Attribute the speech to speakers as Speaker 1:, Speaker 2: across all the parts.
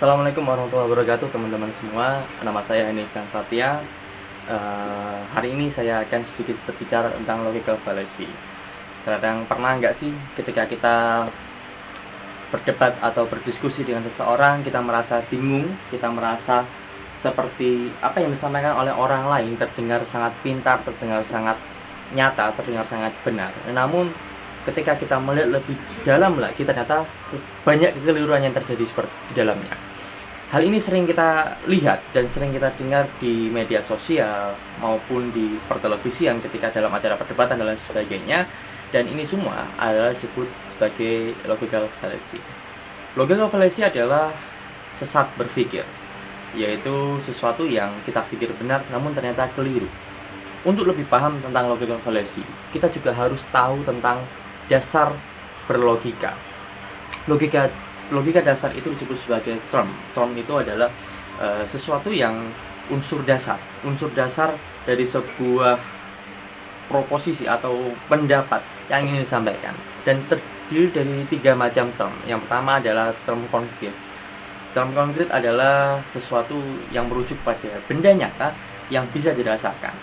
Speaker 1: Assalamualaikum warahmatullahi wabarakatuh teman-teman semua. Nama saya Henny Satya. Hari ini saya akan sedikit berbicara tentang logical fallacy. Kadang pernah nggak sih ketika kita berdebat atau berdiskusi dengan seseorang, kita merasa bingung, kita merasa seperti apa yang disampaikan oleh orang lain terdengar sangat pintar, terdengar sangat nyata, terdengar sangat benar. Namun ketika kita melihat lebih dalam lagi, ternyata banyak kekeliruan yang terjadi seperti di dalamnya. Hal ini sering kita lihat dan sering kita dengar di media sosial maupun di pertelevisian ketika dalam acara perdebatan dan lain sebagainya. Dan ini semua adalah disebut sebagai logical fallacy. Logical fallacy adalah sesat berpikir, yaitu sesuatu yang kita pikir benar namun ternyata keliru. Untuk lebih paham tentang logical fallacy, kita juga harus tahu tentang dasar berlogika. Logika dasar itu disebut sebagai term. Term itu adalah sesuatu yang unsur dasar dari sebuah proposisi atau pendapat yang ingin disampaikan, dan terdiri dari 3 macam term. Yang pertama adalah term konkret. Term konkret adalah sesuatu yang merujuk pada benda nyata yang bisa dirasakan,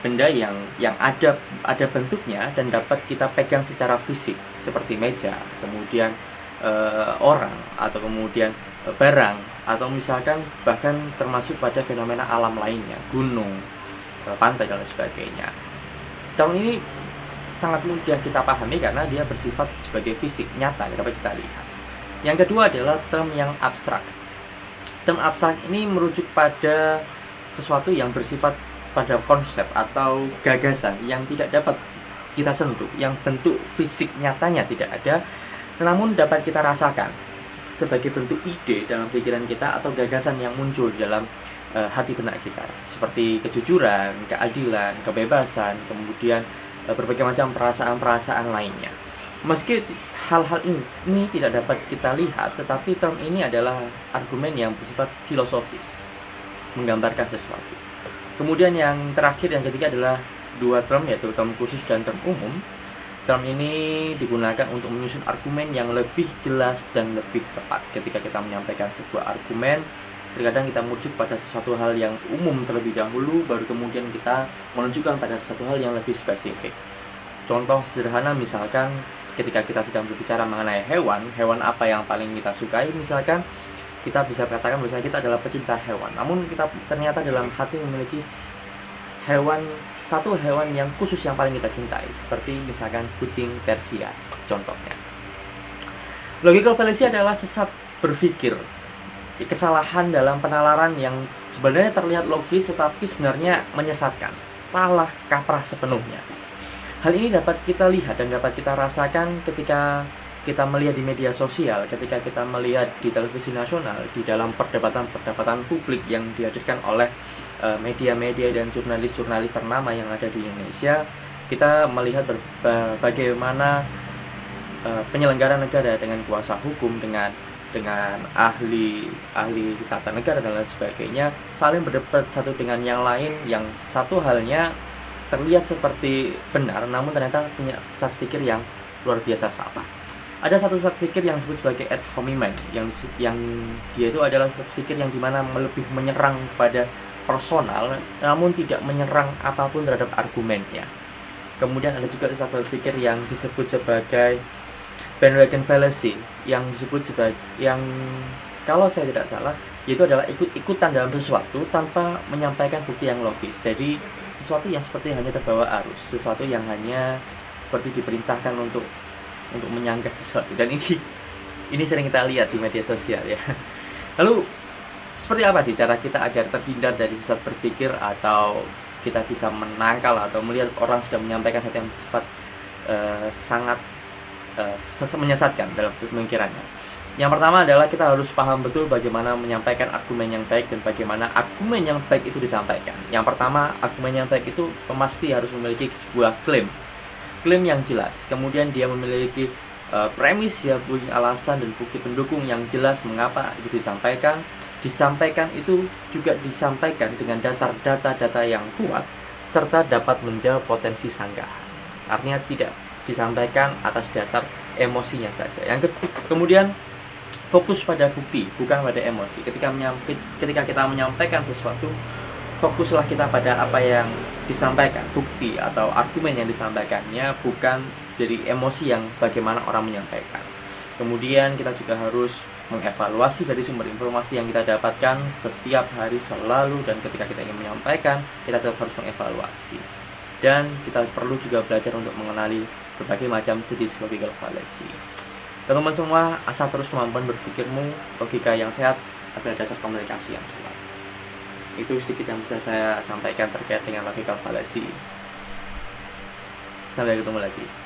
Speaker 1: benda yang ada bentuknya dan dapat kita pegang secara fisik, seperti meja, kemudian orang, atau kemudian barang, atau misalkan bahkan termasuk pada fenomena alam lainnya, gunung, pantai dan lain sebagainya. Term ini sangat mudah kita pahami karena dia bersifat sebagai fisik nyata yang dapat kita lihat. Yang kedua adalah term yang abstrak. Term abstrak ini merujuk pada sesuatu yang bersifat pada konsep atau gagasan yang tidak dapat kita sentuh, yang bentuk fisik nyatanya tidak ada, namun dapat kita rasakan sebagai bentuk ide dalam pikiran kita atau gagasan yang muncul dalam hati benak kita, seperti kejujuran, keadilan, kebebasan, kemudian berbagai macam perasaan-perasaan lainnya. Meski hal-hal ini tidak dapat kita lihat, tetapi term ini adalah argumen yang bersifat filosofis, menggambarkan sesuatu. Kemudian yang terakhir, yang ketiga adalah 2 term, yaitu term khusus dan term umum. Term ini digunakan untuk menyusun argumen yang lebih jelas dan lebih tepat. Ketika kita menyampaikan sebuah argumen, terkadang kita merujuk pada sesuatu hal yang umum terlebih dahulu, baru kemudian kita menunjukkan pada sesuatu hal yang lebih spesifik. Contoh sederhana, misalkan ketika kita sedang berbicara mengenai hewan apa yang paling kita sukai, misalkan kita bisa katakan misalnya kita adalah pecinta hewan, namun kita ternyata dalam hati memiliki satu hewan yang khusus yang paling kita cintai, seperti misalkan kucing Persia contohnya. Logical fallacy adalah sesat berpikir, kesalahan dalam penalaran yang sebenarnya terlihat logis tetapi sebenarnya menyesatkan, salah kaprah sepenuhnya. Hal ini dapat kita lihat dan dapat kita rasakan ketika kita melihat di media sosial, ketika kita melihat di televisi nasional, di dalam perdebatan publik yang dihadirkan oleh media-media dan jurnalis-jurnalis ternama yang ada di Indonesia. Kita melihat bagaimana penyelenggara negara dengan kuasa hukum, dengan ahli tata negara dan lain sebagainya saling berdebat satu dengan yang lain, yang satu halnya terlihat seperti benar namun ternyata punya sesat pikir yang luar biasa salah. Ada satu sesat pikir yang disebut sebagai ad hominem, yang dia itu adalah sesat pikir yang dimana lebih menyerang pada personal namun tidak menyerang apapun terhadap argumennya. Kemudian ada juga sesat berpikir yang disebut sebagai bandwagon fallacy, yang disebut sebagai, yang kalau saya tidak salah, yaitu adalah ikut-ikutan dalam sesuatu tanpa menyampaikan bukti yang logis. Jadi sesuatu yang seperti hanya terbawa arus, sesuatu yang hanya seperti diperintahkan untuk menyanggah sesuatu. Dan ini sering kita lihat di media sosial ya. Lalu seperti apa sih cara kita agar terhindar dari sesat berpikir, atau kita bisa menangkal atau melihat orang sudah menyampaikan sesuatu yang bersifat sangat menyesatkan dalam pemikirannya? Yang pertama adalah kita harus paham betul bagaimana menyampaikan argumen yang baik dan bagaimana argumen yang baik itu disampaikan. Yang pertama, argumen yang baik itu pasti harus memiliki sebuah klaim yang jelas. Kemudian dia memiliki premis, ya, bukti alasan dan bukti pendukung yang jelas mengapa itu disampaikan. Disampaikan itu juga disampaikan dengan dasar data-data yang kuat serta dapat menjawab potensi sanggahan. Artinya tidak disampaikan atas dasar emosinya saja. Kemudian fokus pada bukti, bukan pada emosi. Ketika kita menyampaikan sesuatu, fokuslah kita pada apa yang disampaikan, bukti atau argumen yang disampaikannya, bukan dari emosi yang bagaimana orang menyampaikan. Kemudian kita juga harus mengevaluasi dari sumber informasi yang kita dapatkan setiap hari selalu, dan ketika kita ingin menyampaikan, kita tetap harus mengevaluasi. Dan kita perlu juga belajar untuk mengenali berbagai macam jenis logical fallacy. Teman-teman semua, asah terus kemampuan berpikirmu, logika yang sehat adalah dasar komunikasi yang kuat. Itu sedikit yang bisa saya sampaikan terkait dengan logical fallacy. Sampai ketemu lagi.